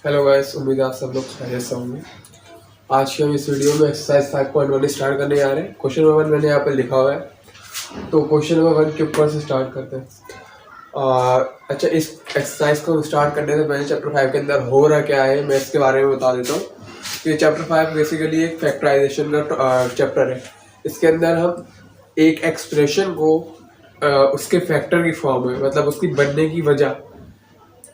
Hello guys, उम्मीद है आप सब लोग खैरियत से होंगे। आज की हम इस वीडियो में एक्सरसाइज 5.1 स्टार्ट करने जा रहे हैं। क्वेश्चन नंबर 1 मैंने यहाँ पर लिखा हुआ है, तो क्वेश्चन नंबर 1 के ऊपर से स्टार्ट करते हैं। अच्छा, इस एक्सरसाइज को स्टार्ट करने से पहले चैप्टर 5 के अंदर हो रहा क्या है मैं इसके बारे में बता देता हूँ। ये चैप्टर 5 बेसिकली एक फैक्टराइजेशन का चैप्टर है। इसके अंदर हम एक एक्सप्रेशन को उसके फैक्टर की फॉर्म में, मतलब उसकी बनने की वजह,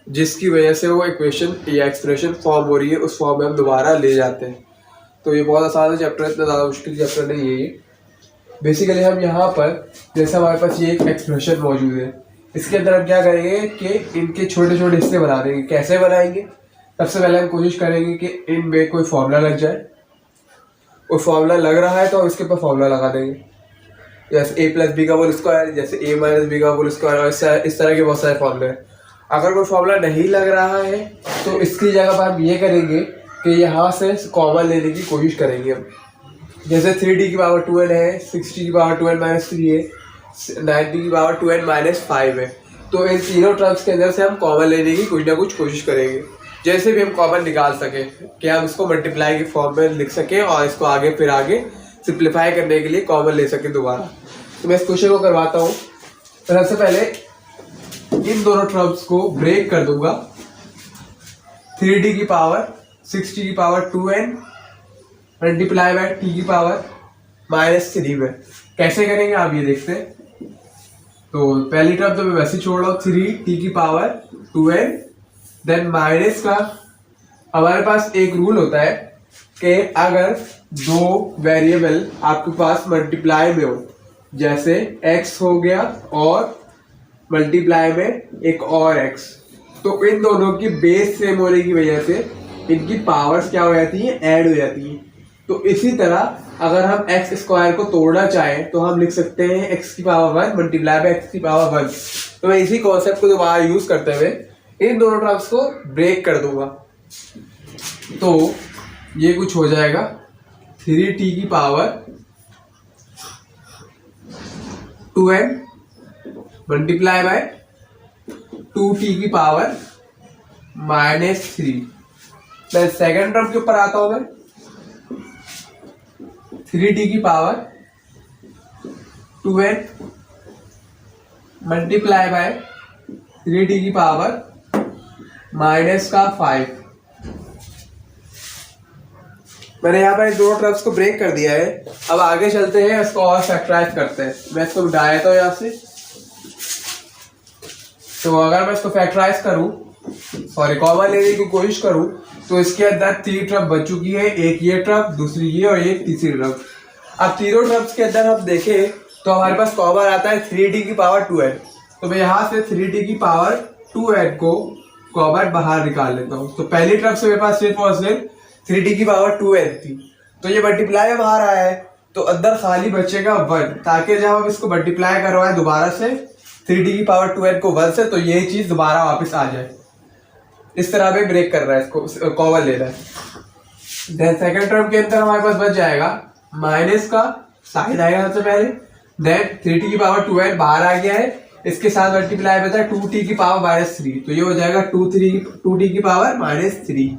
जिसकी वजह से वो इक्वेशन या एक्सप्रेशन फॉर्म हो रही है, उस फॉर्म में हम दोबारा ले जाते हैं। तो ये बहुत आसान है चैप्टर, इतना ज़्यादा मुश्किल चैप्टर नहीं है ये। बेसिकली हम यहाँ पर, जैसे हमारे पास ये एक एक्सप्रेशन मौजूद है, इसके अंदर हम क्या करेंगे कि इनके छोटे छोटे हिस्से बना देंगे। कैसे बनाएंगे? सबसे पहले हम कोशिश करेंगे कि इनमें कोई फॉर्मूला लग जाए, और फॉर्मूला लग रहा है तो हम इसके ऊपर फॉर्मूला लगा देंगे। जैसे a प्लस बी का होल स्क्वायर, जैसे a माइनस बी का होल स्क्वायर, और इस तरह के बहुत सारे फॉर्मूले हैं। अगर कोई फॉर्मूला नहीं लग रहा है तो इसकी जगह पर हम ये करेंगे कि यहाँ से कॉमन लेने की कोशिश करेंगे हम। जैसे 3d की पावर 2n है, 6t की पावर 2n माइनस 3 है, 9t की पावर 2n माइनस 5 है। तो इन तीनों टर्म्स के अंदर से हम कॉमन लेने की कुछ ना कुछ कोशिश करेंगे, जैसे भी हम कॉमन निकाल सकें कि हम इसको मल्टीप्लाई के फॉर्म में लिख सकें और इसको आगे फिर आगे सिंप्लीफाई करने के लिए कॉमन ले सकें दोबारा। तो मैं इस क्वेश्चन को करवाता हूँ। तो सबसे पहले इन दोनों टर्म्स को ब्रेक कर दूंगा। 3d की पावर 6t की power 2n multiply by t की पावर माइनस 3 में कैसे करेंगे आप ये देखते हैं। तो पहली टर्म तो मैं वैसे ही छोड़ रहा हूँ, 3t की पावर 2n, देन माइनस का हमारे पास एक रूल होता है कि अगर दो वेरिएबल आपके पास मल्टीप्लाई में हो, जैसे x हो गया और मल्टीप्लाई में एक और x, तो इन दोनों की बेस सेम होने की वजह से इनकी पावर्स क्या हो जाती हैं, ऐड हो जाती हैं। तो इसी तरह अगर हम एक्स स्क्वायर को तोड़ना चाहें तो हम लिख सकते हैं एक्स की पावर 1 मल्टीप्लाई बाय एक्स की पावर 1। तो मैं इसी कॉन्सेप्ट को दोबारा यूज करते हुए इन दोनों टर्म्स को ब्रेक कर दूंगा। तो ये कुछ हो जाएगा 3t की power 2n multiply by 2t की पावर माइनस 3। मैं सेकेंड टर्म के ऊपर आता हूं मैं, 3t की power 2n multiply by 3t की पावर माइनस का 5। मैंने यहाँ पर दो टर्म्स को ब्रेक कर दिया है। अब आगे चलते हैं, इसको और फैक्टराइज करते हैं। मैं इसको मिटा देता हूँ यहाँ से। तो अगर मैं इसको फैक्टराइज करूं, सॉरी कॉमन लेने की कोशिश करूं, तो इसके अंदर 3 टर्म बच चुकी है, एक ये टर्म, दूसरी ये और एक तीसरी टर्म। अब तीनों टर्म्स के अंदर हम देखें तो हमारे पास कॉमन आता है 3d की पावर 2n। तो मैं यहाँ से 3d की पावर 2n को कॉमन बाहर निकाल लेता हूँ। तो पहली टर्म से मेरे पास सिर्फ और सिर्फ 3d की पावर 2n थी, तो ये मल्टीप्लाई में बाहर आया है, तो अंदर खाली बचेगा 1, ताकि जब हम इसको मल्टीप्लाई करवाएं दोबारा से 3d की पावर 2n को 1 से, तो यही चीज दोबारा वापस आ जाए। इस तरह में ब्रेक कर रहा है, इसको कॉमन ले रहा है। देन सेकंड टर्म के अंदर हमारे पास बच जाएगा माइनस का साइन आएगा सबसे पहले, देन 3t की पावर 2n बाहर आ गया है, इसके साथ मल्टीप्लाई बचा है 2t की पावर माइनस 3, तो ये हो जाएगा 2t की पावर माइनस 3।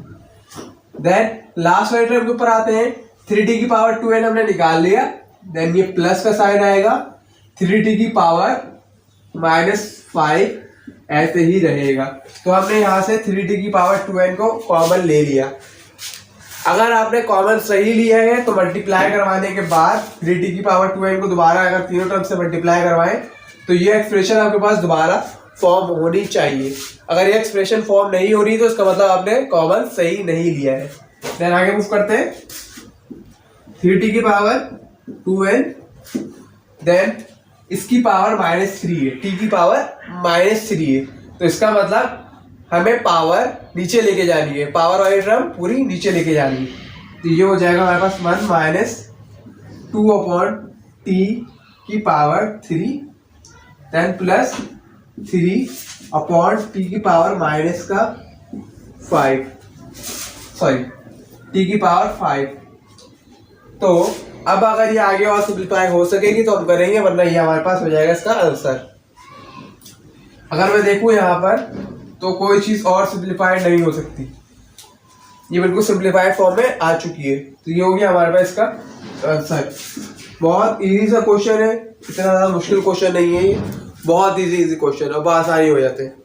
देन लास्ट वाले टर्म के ऊपर आते हैं, 3t की पावर 2n हमने निकाल लिया, देन ये प्लस का साइन आएगा, 3t की पावर माइनस 5 ऐसे ही रहेगा। तो हमने यहाँ से 3t की पावर 2n को कॉमन ले लिया। अगर आपने कॉमन सही लिया है तो मल्टीप्लाई करवाने के बाद 3t की पावर 2n को दोबारा अगर तीनों टर्म से मल्टीप्लाई करवाएं तो ये एक्सप्रेशन आपके पास दोबारा फॉर्म होनी चाहिए। अगर ये एक्सप्रेशन फॉर्म नहीं हो रही तो इसका मतलब आपने कॉमन सही नहीं लिया है। देन आगे मूव करते हैं, 3t की पावर 2n, देन इसकी पावर माइनस 3 है, t की पावर माइनस 3 है, तो इसका मतलब हमें पावर नीचे लेके जानी है, पावर वाली टर्म पूरी नीचे लेके जानी है। तो ये हो जाएगा हमारे पास 1 माइनस 2 अपॉन t की power 3, then plus 3 upon t की पावर माइनस का 5, सॉरी t की पावर 5। तो अब अगर ये आगे और सिंप्लीफाई हो सकेगी तो हम करेंगे, वरना ये हमारे पास हो जाएगा इसका आंसर। अगर मैं देखूं यहाँ पर तो कोई चीज और सिंप्लीफाइड नहीं हो सकती। ये बिल्कुल सिंप्लीफाइड फॉर्म में आ चुकी है। तो ये हो गया हमारे पास इसका आंसर। बहुत इजी सा क्वेश्चन है, इतना ज़्यादा मुश्किल क्वेश्चन नहीं है ये, बहुत इजी क्वेश्चन है, बहुत आसानी हो जाते हैं।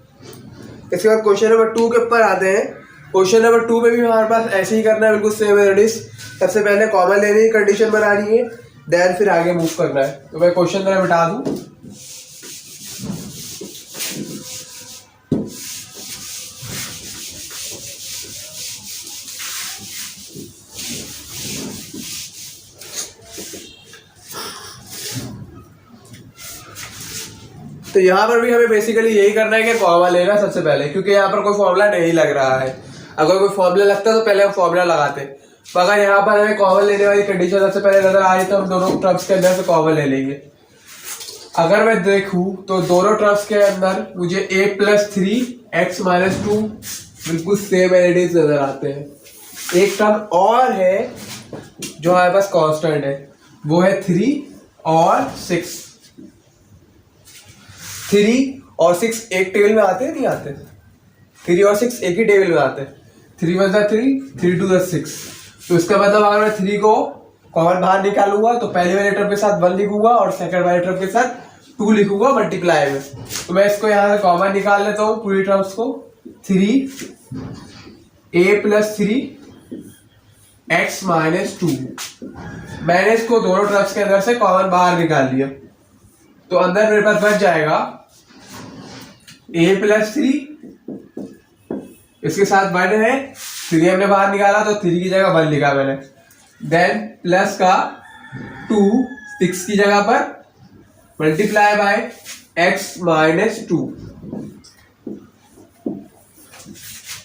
इसके बाद क्वेश्चन नंबर 2 के ऊपर आते हैं। क्वेश्चन नंबर 2 में भी हमारे पास ऐसे ही करना है, बिल्कुल सेम रेडिस। सबसे पहले कॉमन लेने की कंडीशन बनानी है, देन फिर आगे मूव करना है। तो मैं क्वेश्चन जरा मिटा दूं। तो यहाँ पर भी हमें बेसिकली यही करना है कि फॉर्मूला लेना सबसे पहले, क्योंकि यहाँ पर कोई फॉर्मूला नहीं लग रहा है। अगर कोई फॉर्मूला लगता तो पहले हम फॉर्मूला लगाते, मगर यहाँ पर हमें कॉमन लेने वाली कंडीशन सबसे पहले नजर आ रही, तो हम दोनों टर्म्स के अंदर से कॉमन ले लेंगे। अगर मैं देखूं तो दोनों टर्म्स के अंदर मुझे a+3x-2 बिल्कुल सेम एडिटिव नजर आते हैं। एक टर्म और है जो हमारे पास कांस्टेंट है, वो है 3 और 6। 3 और 6 एक टेबल में आते हैं, नहीं आते? 3 और 6 एक ही टेबल में आते हैं। 3 + 3, 3 × 2 = 6। तो इसका मतलब अगर मैं 3 को कॉमन बाहर निकालूंगा तो पहले वाले टर्म के साथ 1 लिखूंगा और सेकंड वाले टर्म के साथ 2 लिखूंगा मल्टीप्लाई में। तो मैं इसको यहाँ से कॉमन निकाल लेता हूँ पूरी टर्म्स को। 3a+3x-2। मैंने इसको दोनों टर्म्स के अंदर से कॉमन बाहर निकाल लिया, तो अंदर मेरे पास बच जाएगा a+3, इसके साथ 1 है, 3 हमने बाहर निकाला तो 3 की जगह 1 लिखा मैंने, देन प्लस का 2 6 की जगह पर मल्टीप्लाई बाय x-2।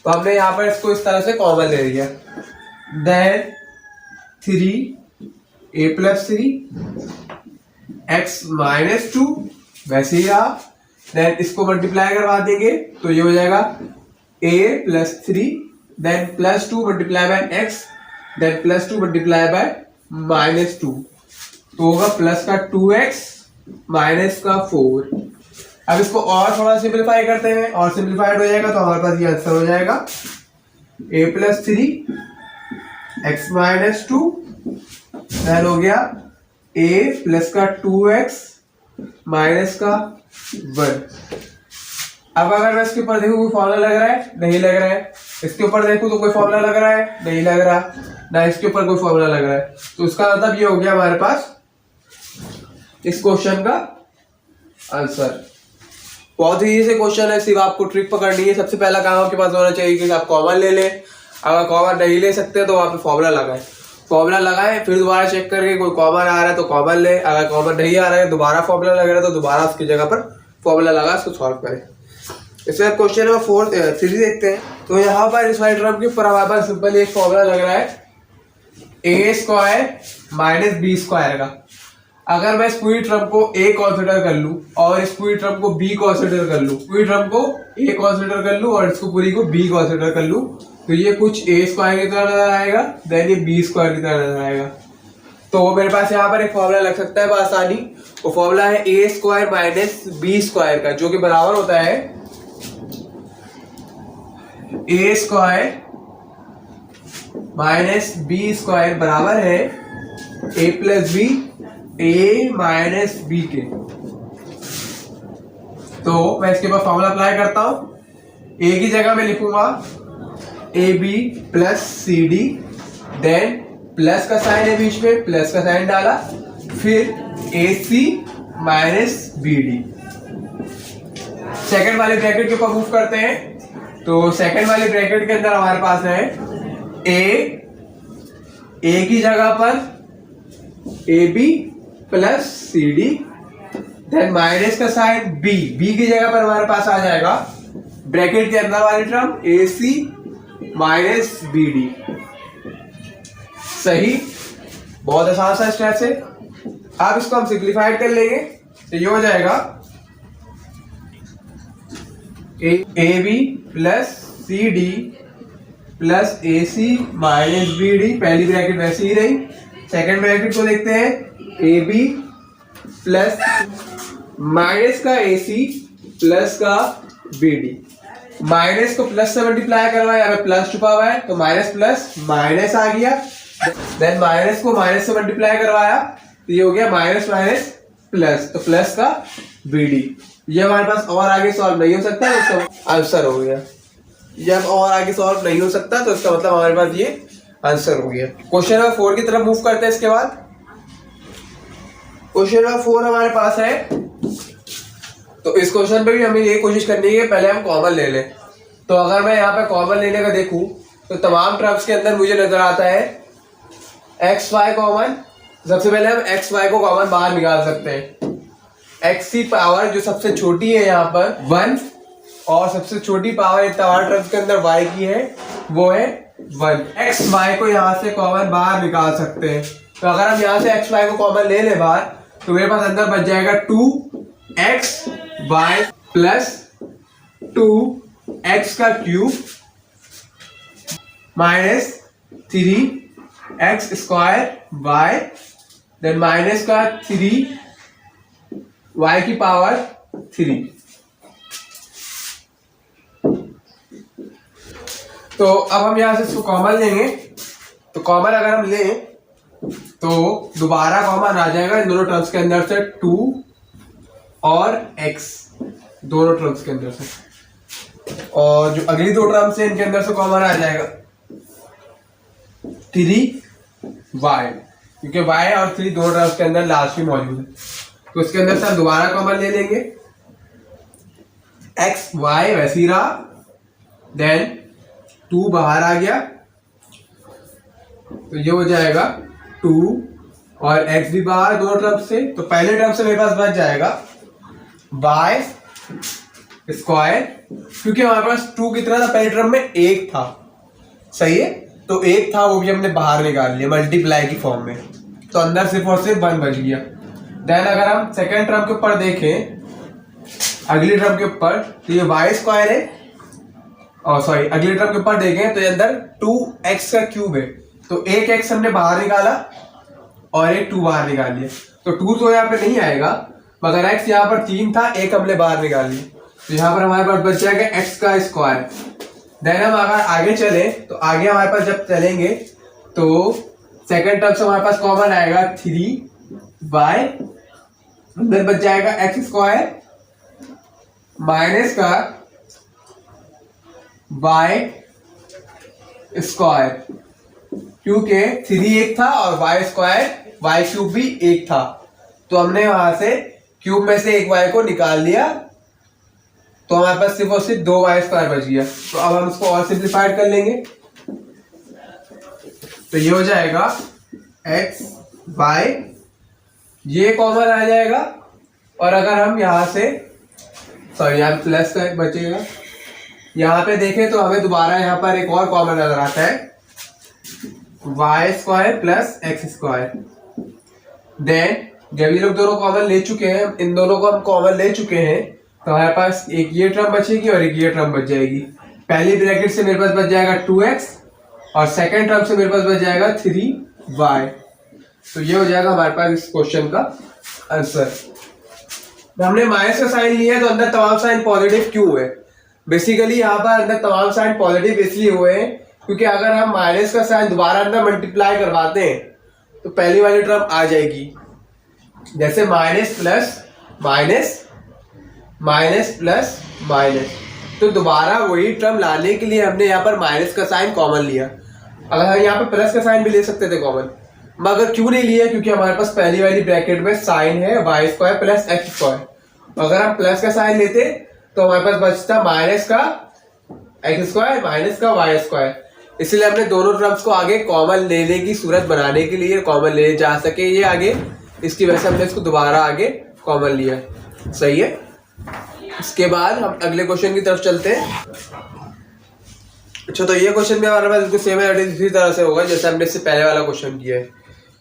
तो हमने यहां पर इसको इस तरह से कॉमन ले लिया, देन 3a+3x-2 वैसे ही रहा। देन इसको मल्टीप्लाई करवा देंगे तो ये हो जाएगा a+3, then +2 multiply by x, देन +2 मल्टीप्लाई बाय -2, तो होगा प्लस का 2x माइनस का 4। अब इसको और थोड़ा सिंप्लीफाई करते हैं, और सिंप्लीफाइड हो जाएगा तो हमारे पास ये आंसर हो जाएगा a+3x-2, देन हो गया a प्लस का 2x माइनस का 1। अब अगर मैं इसके ऊपर देखूं कोई फॉर्मूला लग रहा है, नहीं लग रहा है। इसके ऊपर देखूं तो कोई फॉर्मूला लग रहा है, नहीं लग रहा, ना इसके ऊपर कोई फॉर्मूला लग रहा है। तो उसका मतलब ये हो गया हमारे पास इस क्वेश्चन का आंसर। बहुत ही इजी क्वेश्चन है, सिर्फ आपको ट्रिक पकड़नी है। सबसे पहला काम आपके पास होना चाहिए कि आप कॉमन ले लें। अगर कॉमन नहीं ले सकते तो वहाँ पे फॉर्मूला लगाएं, फॉर्मूला लगाएं, फिर दोबारा चेक करके कोई कॉमन आ रहा है तो कॉमन ले, अगर कॉमन नहीं आ रहा है दोबारा फॉर्मूला लग रहा है तो दोबारा उसकी जगह पर फॉर्मूला लगा उसको सॉल्व करें। इसके बाद क्वेश्चन नंबर 3 देखते हैं। तो यहाँ पर इस वाले टर्म के ऊपर हमारे पास सिंपल एक फॉर्मूला लग रहा है a² - b² का। अगर मैं इस पूरी टर्म को a कंसीडर कर लूं और इस पूरी टर्म को b कंसीडर कर लूं, पूरी टर्म को a कंसीडर कर लूं और इसको पूरी को b कंसीडर कर लूं, तो ये कुछ a² की तरह नजर आएगा, देन ये b² की तरह नजर आएगा। तो मेरे पास यहाँ पर एक फॉर्मूला लग सकता है बआसानी। वो फॉर्मूला है a² - b² का, जो कि बराबर होता है a² - b² बराबर है a+b a - b के। तो मैं इसके बाद फॉर्मूला अप्लाई करता हूं। a की जगह में लिखूंगा ab + cd, देन प्लस का साइन है बीच में, प्लस का साइन डाला, फिर ac - bd। सेकंड वाले ब्रैकेट के ऊपर मूव करते हैं। तो सेकंड वाले ब्रैकेट के अंदर हमारे पास है a की जगह पर ab + cd, देन माइनस का साइन b की जगह पर हमारे पास आ जाएगा ब्रैकेट के अंदर वाली टर्म ac - bd। सही, बहुत आसान सा स्टेप है। अब इसको हम सिंप्लीफाइड कर लेंगे तो ये हो जाएगा ab + cd + ac - bd। पहली ब्रैकेट वैसे ही रही। सेकंड ब्रैकेट को देखते हैं ab प्लस माइनस का ac प्लस का bd। माइनस को प्लस से मल्टीप्लाई करवाया, हमें प्लस छुपा हुआ है तो माइनस प्लस माइनस आ गया। देन माइनस को माइनस से मल्टीप्लाई करवाया तो ये हो गया माइनस माइनस प्लस, तो प्लस का BD। ये हमारे पास और आगे सॉल्व नहीं हो सकता, इसका आंसर हो गया। जब और आगे सॉल्व नहीं हो सकता तो इसका मतलब हमारे पास ये आंसर हो गया। क्वेश्चन नंबर 4 की तरफ मूव करते हैं। इसके बाद क्वेश्चन नंबर 4 हमारे पास है, तो इस क्वेश्चन पे भी हमें ये कोशिश करनी है पहले हम कॉमन ले लें। तो अगर मैं यहाँ पे कॉमन लेने का देखूं तो तमाम टर्म्स के अंदर मुझे नजर आता है एक्स वाई कॉमन। सबसे पहले हम एक्स वाई को कॉमन बाहर निकाल सकते हैं। एक्स की पावर जो सबसे छोटी है यहाँ पर 1 और सबसे छोटी पावर इन तमाम टर्म्स के अंदर y की है वो है 1। एक्स वाई को यहाँ से कॉमन बाहर निकाल सकते हैं। तो अगर हम यहाँ से एक्स वाई को कॉमन ले ले बाहर तो मेरे पास अंदर बच जाएगा 2xy प्लस 2x का cube minus 3x square y, then minus का 3y की पावर 3। तो अब हम यहां से इसको कॉमन लेंगे। तो कॉमन अगर हम लें तो दोबारा कॉमन आ जाएगा इन दोनों टर्म्स के अंदर से 2 और x, दोनों टर्म्स के अंदर से। और जो अगली दो टर्म्स है इनके अंदर से कॉमन आ जाएगा 3y, क्योंकि y और 3 दोनों टर्म्स के अंदर लास्ट में मौजूद है। तो इसके अंदर से हम दोबारा कॉमन ले लेंगे। x y वैसे ही रहा, देन 2 बाहर आ गया तो ये हो जाएगा 2 और x भी बाहर दोनों टर्म से। तो पहले टर्म से मेरे पास बच जाएगा y स्क्वायर, क्योंकि हमारे पास 2 कितना था पहले टर्म में 1 था, सही है। तो 1 था वो भी हमने बाहर निकाल लिया मल्टीप्लाई की फॉर्म में, तो अंदर सिर्फ और सिर्फ 1 बच गया। देन अगर हम सेकेंड टर्म के ऊपर देखें, अगली टर्म के ऊपर, तो ये y स्क्वायर है, और सॉरी अगले टर्म के ऊपर देखें तो ये अंदर 2x का क्यूब है। तो एक x हमने बाहर निकाला और एक 2 बाहर निकाल लिया। तो 2 तो यहाँ पे नहीं आएगा, मगर x यहाँ पर 3 था, एक हमने बाहर निकाल लिया। तो यहाँ पर हमारे पास बच जाएगा x का स्क्वायर। देन हम अगर आगे चले तो आगे हमारे पास जब चलेंगे तो सेकेंड टर्म से हमारे पास कॉमन आएगा 3y, अंदर बच जाएगा x स्क्वायर माइनस का y स्क्वायर, क्योंकि 3 एक था और y स्क्वायर y क्यूब भी 1 था। तो हमने वहां से क्यूब में से एक y को निकाल लिया, तो हमारे पास सिर्फ और सिर्फ 2y स्क्वायर बच गया। तो अब हम इसको और सिंप्लीफाइड कर लेंगे, तो ये हो जाएगा x y, ये कॉमन आ जाएगा। और अगर हम यहाँ से सॉरी यहाँ प्लस का एक बचेगा, यहाँ पे देखें तो हमें दोबारा यहाँ पर एक और कॉमन नजर आता है y square plus x square. Then जब ये लोग दोनों कॉमन ले चुके हैं, इन दोनों को हम कॉमन ले चुके हैं, तो हमारे पास एक ये टर्म बचेगी और एक ये टर्म बच जाएगी। पहली ब्रैकेट से मेरे पास बच जाएगा 2x और सेकेंड टर्म से मेरे पास बच जाएगा 3y। तो ये हो जाएगा हमारे पास इस क्वेश्चन का आंसर। हमने माइनस का साइन लिया है तो अंदर तमाम साइन पॉजिटिव क्यों है? बेसिकली यहाँ पर अंदर तमाम साइन पॉजिटिव इसलिए हुए हैं क्योंकि अगर हम माइनस का साइन दोबारा अंदर मल्टीप्लाई करवाते हैं तो पहली वाली टर्म आ जाएगी, जैसे minus plus minus minus plus minus. तो दोबारा वही टर्म लाने के लिए हमने यहाँ पर माइनस का साइन कॉमन लिया। अगर हम यहाँ पर प्लस का साइन भी ले सकते थे कॉमन, मगर क्यों नहीं लिया? क्योंकि हमारे पास पहली वाली ब्रैकेट में साइन है y square plus x square. अगर हम प्लस का साइन लेते तो हमारे पास बचता माइनस का x स्क्वायर माइनस का y स्क्वायर। इसलिए हमने दोनों टर्म्स को आगे कॉमन लेने की सूरत बनाने के लिए, कॉमन ले जा सके ये आगे, इसकी वजह से हमने इसको दोबारा आगे कॉमन लिया। सही है। इसके बाद हम अगले क्वेश्चन की तरफ चलते हैं। अच्छा, तो ये क्वेश्चन भी हमारे पास बिल्कुल सेम है, इसी तरह से होगा जैसे हमने इससे पहले वाला क्वेश्चन किया है।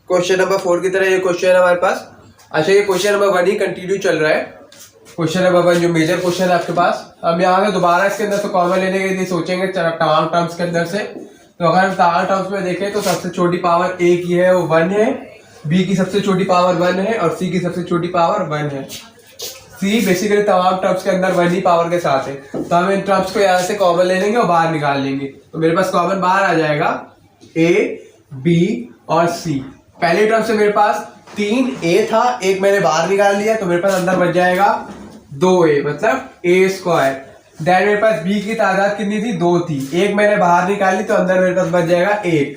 क्वेश्चन नंबर 4 की तरह ये क्वेश्चन है हमारे पास। अच्छा, ये क्वेश्चन नंबर 1 ही कंटिन्यू चल रहा है। क्वेश्चन नंबर 1 जो मेजर क्वेश्चन है आपके पास, हम यहाँ से दोबारा इसके अंदर से कॉमन लेने के लिए सोचेंगे तमाम टर्म्स के अंदर से। तो अगर हम तमाम टर्म्स में देखें तो सबसे छोटी पावर a की है वो 1 है, b की सबसे छोटी पावर 1 है और c की सबसे छोटी पावर 1 है। सी बेसिकली तमाम टर्म्स के अंदर 1 ही पावर के साथ है, तो हम इन टर्म्स को यहाँ से कॉमन ले लेंगे और बाहर निकाल लेंगे। तो मेरे पास कॉमन बाहर आ जाएगा ए, बी और सी। पहली टर्म से मेरे पास 3a था, एक मैंने बाहर निकाल लिया, तो मेरे पास अंदर बच जाएगा 2a, मतलब a स्क्वायर। देन मेरे पास b की तादाद कितनी थी, 2 थी, एक मैंने बाहर निकाल ली, तो अंदर मेरे पास बच जाएगा 1।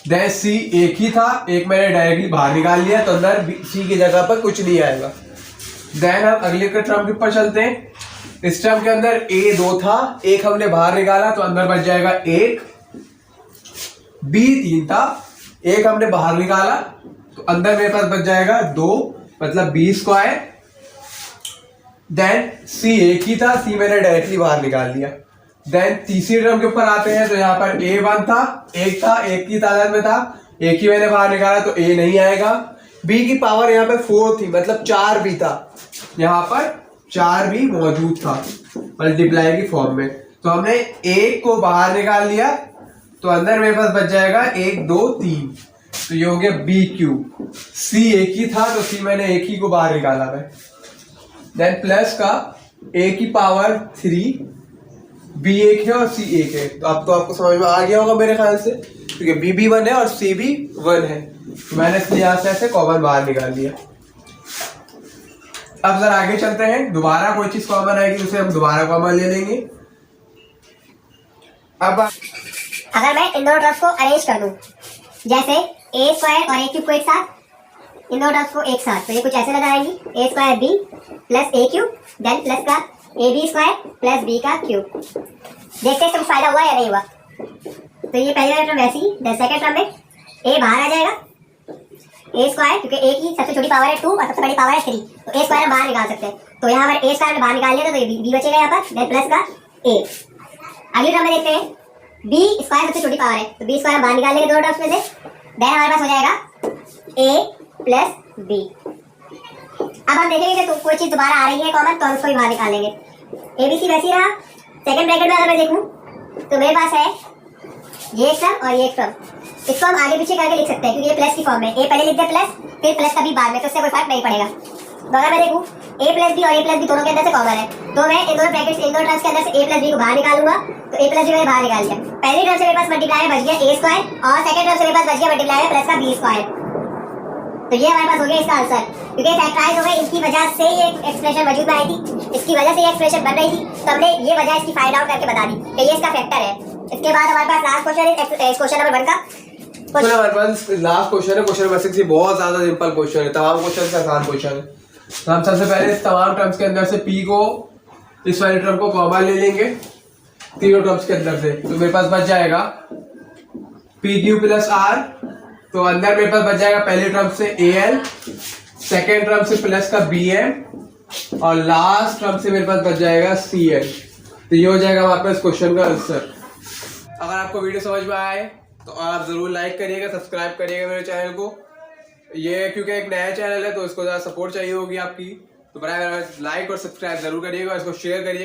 देन c एक ही था, एक मैंने डायरेक्टली बाहर निकाल लिया, तो अंदर c की जगह पर कुछ नहीं आएगा। देन हम अगले के टर्म के ऊपर चलते हैं। इस टर्म के अंदर a 2 था, एक हमने बाहर निकाला, तो अंदर बच जाएगा 1। b 3 था, एक हमने बाहर निकाला, तो अंदर मेरे पास बच जाएगा 2, मतलब b स्क्वायर। देन c एक ही था, c मैंने डायरेक्टली बाहर निकाल लिया। देन तीसरी टर्म के ऊपर आते हैं, तो यहाँ पर a 1 था, एक की तादाद में था, एक ही मैंने बाहर निकाला, तो a नहीं आएगा। b की पावर यहाँ पे 4 थी, मतलब 4b था, यहाँ पर 4b मौजूद था मल्टीप्लाई की फॉर्म में, तो हमने एक को बाहर निकाल लिया, तो अंदर मेरे पास बच जाएगा 1 2 3, तो ये हो गया बी क्यूब। सी एक ही था, तो सी मैंने एक ही को बाहर निकाला है। देन प्लस का a की पावर 3, b एक है और c एक है, तो अब तो आपको समझ में आ गया होगा मेरे ख्याल से, क्योंकि b भी 1 है और c भी 1 है, तो मैंने इसलिए यहाँ से ऐसे कॉमन बाहर निकाल लिया। अब जरा आगे चलते हैं, दोबारा कोई चीज कॉमन आएगी उसे हम दोबारा कॉमन ले लेंगे। अब अगर मैं इन दोनों टर्म्स को अरेंज कर दूं, जैसे a स्क्वायर और a क्यूब को एक साथ, इन दोनों टर्म्स को एक साथ, तो ये कुछ ऐसे नजर आएंगी, a square b plus a cube, then plus का ab स्क्वायर प्लस b का क्यूब। देखते हैं इससे कुछ फायदा हुआ या नहीं हुआ। तो ये पहली वाली टर्म वैसी ही, देन सेकंड टर्म में a बाहर आ जाएगा, a स्क्वायर, क्योंकि a की सबसे छोटी पावर है 2 और सबसे बड़ी पावर है 3, तो a स्क्वायर हम बाहर निकाल सकते हैं, तो यहाँ पर a स्क्वायर बाहर निकाल लिया, तो ये b बचेगा यहाँ पर, देन प्लस का a। अगली टर्म में देखते हैं, b स्क्वायर सबसे छोटी पावर है, तो b स्क्वायर हम बाहर निकाल लेंगे दोनों टर्म्स में से, देन हमारे पास हो जाएगा a प्लस b। अब हम देखेंगे कि तो कोई चीज दोबारा आ रही है कॉमन, तो हम उसको भी बाहर निकाल लेंगे। abc वैसी रहा। सेकंड ब्रैकेट में अगर मैं देखूं, तो मेरे पास है ये एक टर्म और ये एक टर्म, इसको हम आगे पीछे करके लिख सकते हैं, क्योंकि ये प्लस की फॉर्म में, a पहले लिख दे प्लस, फिर प्लस का b बाद में, तो इससे कोई फर्क नहीं पड़ेगा। तो अगर मैं देखूं a प्लस बी और a प्लस बी दोनों के अंदर से कॉमन है, तो मैं इन दोनों ब्रैकेट्स, इन दोनों टर्म्स के अंदर से a प्लस बी को बाहर निकालूंगा, तो a प्लस बी मैंने बाहर निकाल लिया। पहली टर्म से मेरे पास मल्टीप्लाई में बच गया a स्क्वायर, और सेकंड टर्म से मेरे पास बच गया मल्टीप्लाई में प्लस का b स्क्वायर। तो ये हमारे पास हो गया इसका आंसर, क्योंकि फैक्टराइज हो गए, इनकी वजह से ये एक्सप्रेशन वजूद में आई थी, इसकी वजह से ये एक्सप्रेशन बन रही थी, तो हमने ये वजह इसकी फाइंड आउट करके बता दी कि ये इसका फैक्टर है। इसके बाद हमारे पास लास्ट क्वेश्चन है, क्वेश्चन नंबर 1 का। हमारे पास लास्ट क्वेश्चन है, क्वेश्चन नंबर 6, बहुत ज्यादा सिंपल क्वेश्चन है, तमाम क्वेश्चन से आसान क्वेश्चन है। तो हम सबसे पहले इस तमाम टर्म्स के अंदर से p को, इस वाले टर्म को कॉमन ले लेंगे तीनों टर्म्स के अंदर से, तो मेरे पास बच जाएगा पी क्यू प्लस आर, तो अंदर मेरे पास बच जाएगा पहले टर्म से al, सेकेंड टर्म से प्लस का bm, और लास्ट टर्म से मेरे पास बच जाएगा cl। तो ये हो जाएगा हमारे पास क्वेश्चन का आंसर। अगर आपको वीडियो समझ में आए तो आप जरूर लाइक करिएगा, सब्सक्राइब करिएगा मेरे चैनल को। ये क्योंकि एक नया चैनल है, तो इसको ज़्यादा सपोर्ट चाहिए होगी आपकी, तो बराबर लाइक और सब्सक्राइब जरूर करिएगा, इसको शेयर करिएगा।